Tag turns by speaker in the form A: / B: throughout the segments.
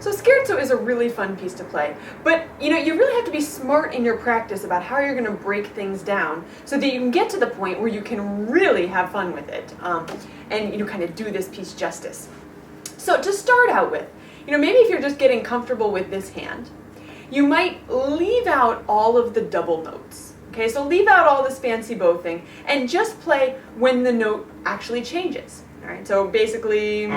A: So Scherzo is a really fun piece to play, but you really have to be smart in your practice about how you're going to break things down so that you can get to the point where you can really have fun with it and kind of do this piece justice. So to start out with, maybe if you're just getting comfortable with this hand, you might leave out all of the double notes. Okay, so leave out all this fancy bow thing and just play when the note actually changes. All right, so basically. Okay,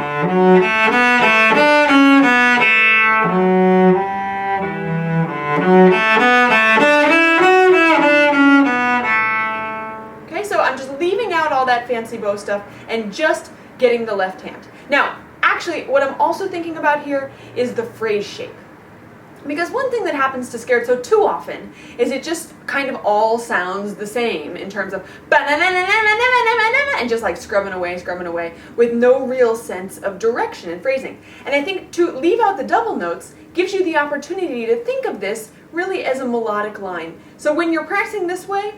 A: so I'm just leaving out all that fancy bow stuff and just getting the left hand. Now, actually, what I'm also thinking about here is the phrase shape. Because one thing that happens to Scherzo too often is it just kind of all sounds the same in terms of and just like scrubbing away with no real sense of direction and phrasing. And I think to leave out the double notes gives you the opportunity to think of this really as a melodic line. So when you're practicing this way,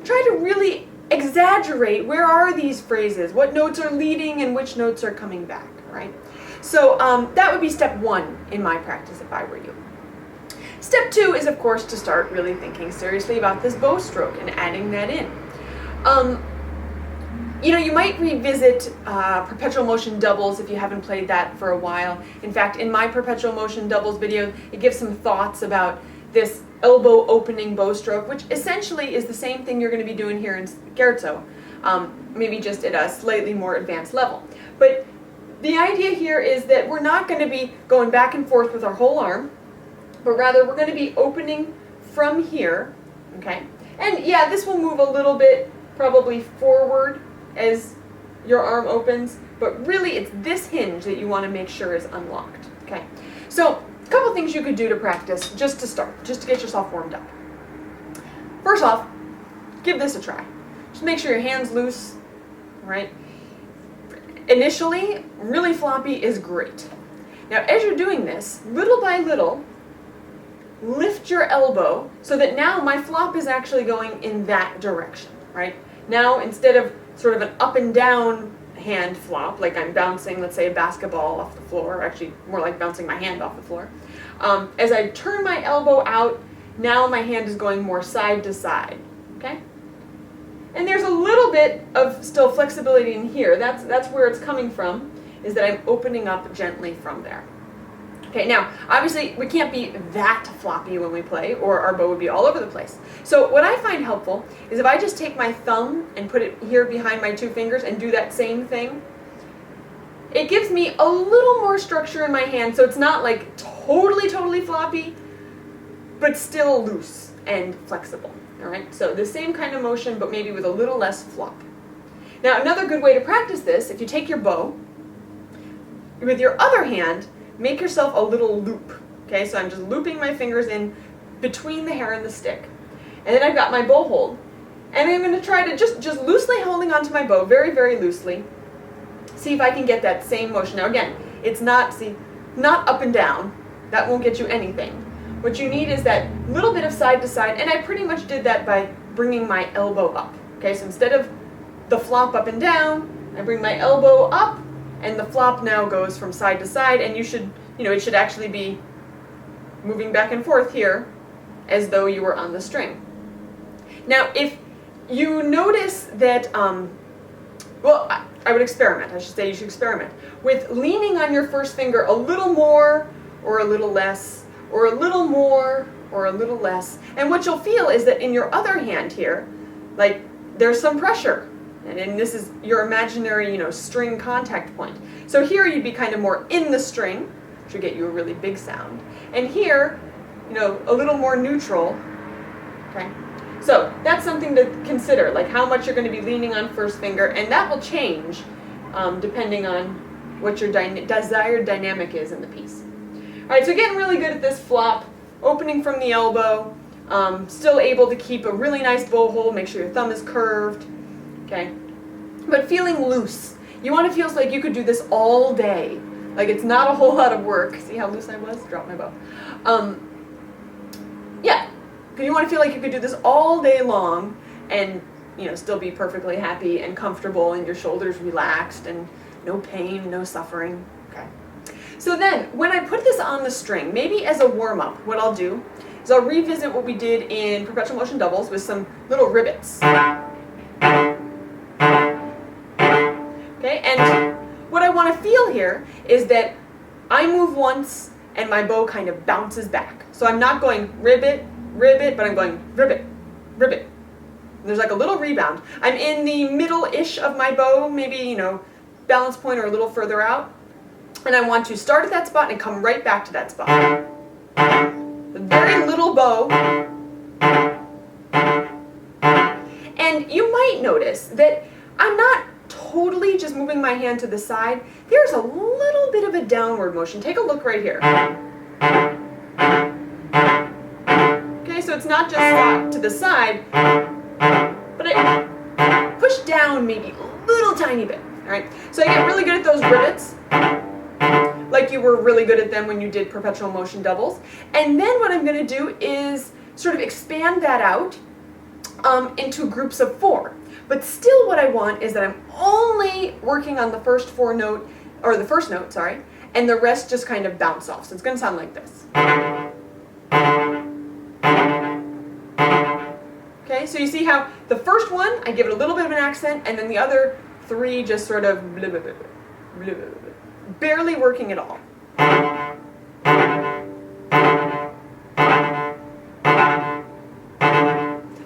A: try to really exaggerate where are these phrases, what notes are leading and which notes are coming back, right? So that would be step one in my practice if I were you. Step two is, of course, to start really thinking seriously about this bow stroke and adding that in. You might revisit perpetual motion doubles if you haven't played that for a while. In fact, in my perpetual motion doubles video, it gives some thoughts about this elbow opening bow stroke, which essentially is the same thing you're going to be doing here in Scherzo, maybe just at a slightly more advanced level. But the idea here is that we're not going to be going back and forth with our whole arm, but rather we're going to be opening from here, okay? And yeah, this will move a little bit probably forward as your arm opens, but really it's this hinge that you want to make sure is unlocked, okay? So a couple things you could do to practice just to start, just to get yourself warmed up. First off, give this a try. Just make sure your hand's loose, right? Initially, really floppy is great. Now, as you're doing this, little by little, lift your elbow so that now my flop is actually going in that direction, right? Now, instead of sort of an up and down hand flop, like I'm bouncing, let's say, a basketball off the floor, actually more like bouncing my hand off the floor. As I turn my elbow out, now my hand is going more side to side, okay? And there's a little bit of still flexibility in here. That's where it's coming from, is that I'm opening up gently from there. Okay, now, obviously, we can't be that floppy when we play, or our bow would be all over the place. So what I find helpful is if I just take my thumb and put it here behind my two fingers and do that same thing, it gives me a little more structure in my hand, so it's not like totally floppy, but still loose and flexible, all right? So the same kind of motion, but maybe with a little less flop. Now, another good way to practice this, if you take your bow, with your other hand, make yourself a little loop, okay? So I'm just looping my fingers in between the hair and the stick. And then I've got my bow hold. And I'm going to try to just loosely holding onto my bow, very loosely. See if I can get that same motion. Now again, it's not up and down. That won't get you anything. What you need is that little bit of side to side, and I pretty much did that by bringing my elbow up. Okay, so instead of the flop up and down, I bring my elbow up, and the flop now goes from side to side, and it should actually be moving back and forth here as though you were on the string. Now, if you notice that, I would experiment, I should say you should experiment, with leaning on your first finger a little more or a little less, or a little more or a little less. And what you'll feel is that in your other hand here, like there's some pressure. And this is your imaginary, string contact point. So here you'd be kind of more in the string, which would get you a really big sound. And here, a little more neutral, okay? So that's something to consider, like how much you're going to be leaning on first finger, and that will change depending on what your desired dynamic is in the piece. All right, so getting really good at this flop, opening from the elbow, still able to keep a really nice bow hold, make sure your thumb is curved, okay? But feeling loose. You want to feel like you could do this all day. Like it's not a whole lot of work. See how loose I was? Drop my bow. Yeah, because you want to feel like you could do this all day long and still be perfectly happy and comfortable and your shoulders relaxed and no pain, no suffering. Okay. So then, when I put this on the string, maybe as a warm-up, what I'll do is I'll revisit what we did in perpetual motion doubles with some little rivets. Okay, and what I want to feel here is that I move once and my bow kind of bounces back. So I'm not going ribbit, ribbit, but I'm going ribbit, ribbit. There's like a little rebound. I'm in the middle-ish of my bow, maybe, balance point or a little further out. And I want to start at that spot and come right back to that spot. A very little bow. And you might notice that I'm not totally just moving my hand to the side. There's a little bit of a downward motion. Take a look right here. Okay, so it's not just slot to the side, but I push down maybe a little tiny bit. All right, so I get really good at those rivets, like you were really good at them when you did perpetual motion doubles. And then what I'm going to do is sort of expand that out into groups of 4. But still what I want is that I'm only working on the first note, and the rest just kind of bounce off. So it's going to sound like this. Okay, so you see how the first one, I give it a little bit of an accent, and then the other 3 just sort of blah, blah, blah, blah, blah, blah, barely working at all.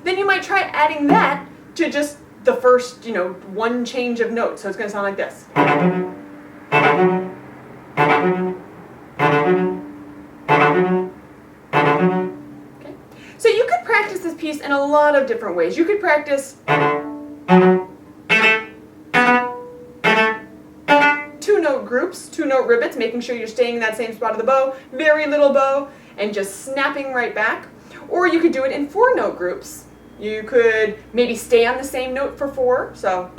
A: Then you might try adding that to just the first, one change of notes. So it's going to sound like this. Okay. So you could practice this piece in a lot of different ways. You could practice 2-note groups, 2-note rivets, making sure you're staying in that same spot of the bow, very little bow, and just snapping right back. Or you could do it in 4-note groups. You could maybe stay on the same note for 4, so.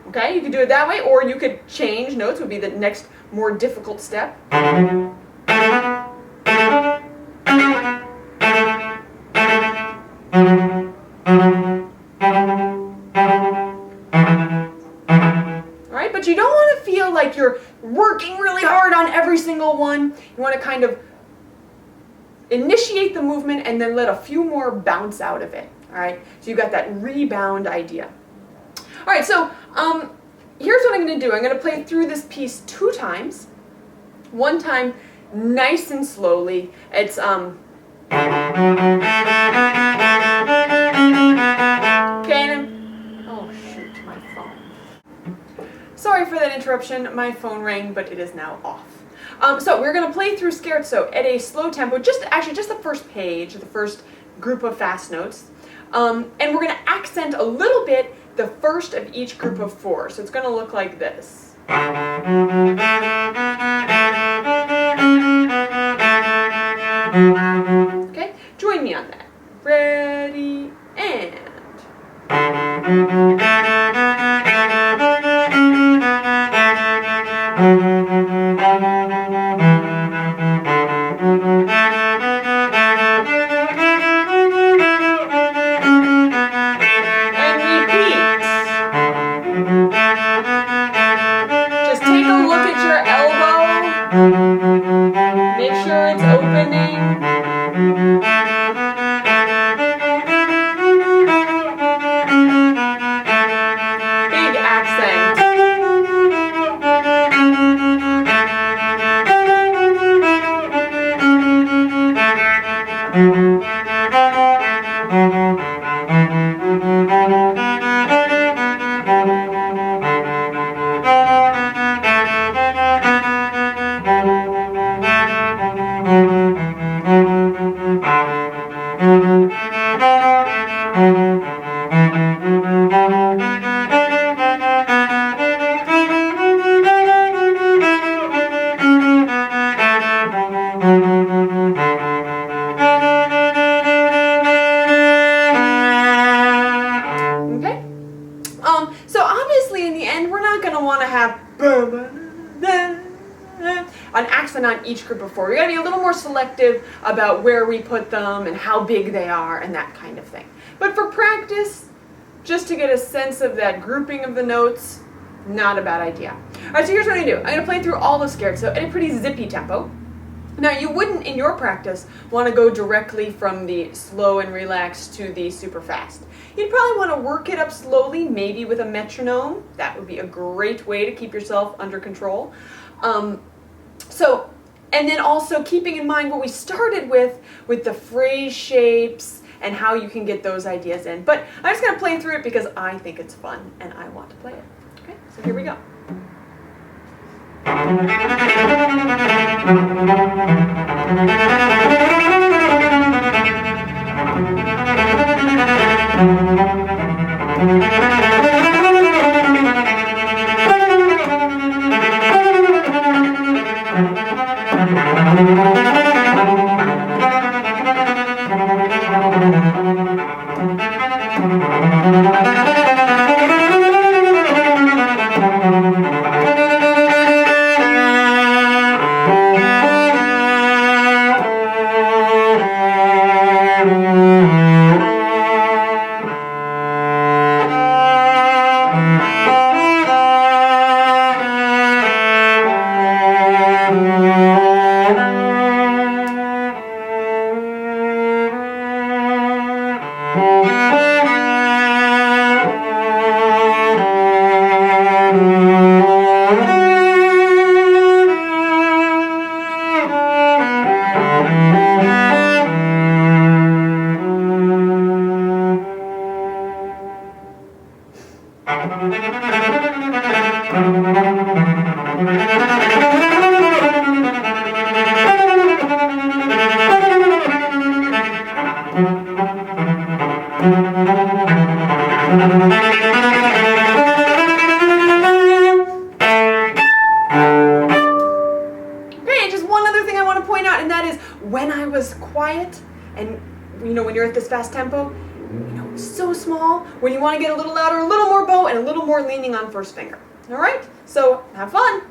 A: Okay, you could do it that way, or you could change notes, would be the next more difficult step. But you don't want to feel like you're working really hard on every single one. You want to kind of initiate the movement and then let a few more bounce out of it. All right, so you've got that rebound idea. All right, so here's what I'm going to do. I'm going to play through this piece 2 times. One time, nice and slowly. It's okay, and oh shoot, my phone. Sorry for that interruption. My phone rang, but it is now off. So we're going to play through Scherzo at a slow tempo, just the first page, the first group of fast notes. And we're going to accent a little bit the first of each group of 4. So it's going to look like this. Okay, join me on that. Ready, and. accent on each group of 4. We gotta be a little more selective about where we put them and how big they are and that kind of thing. But for practice, just to get a sense of that grouping of the notes, not a bad idea. All right, so here's what I'm gonna do. I'm gonna play through all the Scherzo at a pretty zippy tempo. Now, you wouldn't, in your practice, want to go directly from the slow and relaxed to the super fast. You'd probably want to work it up slowly, maybe with a metronome. That would be a great way to keep yourself under control. And then also keeping in mind what we started with the phrase shapes and how you can get those ideas in. But I'm just going to play through it because I think it's fun and I want to play it. Okay, so here we go. When I was quiet, and when you're at this fast tempo, so small. When you want to get a little louder, a little more bow, and a little more leaning on first finger. All right? So have fun.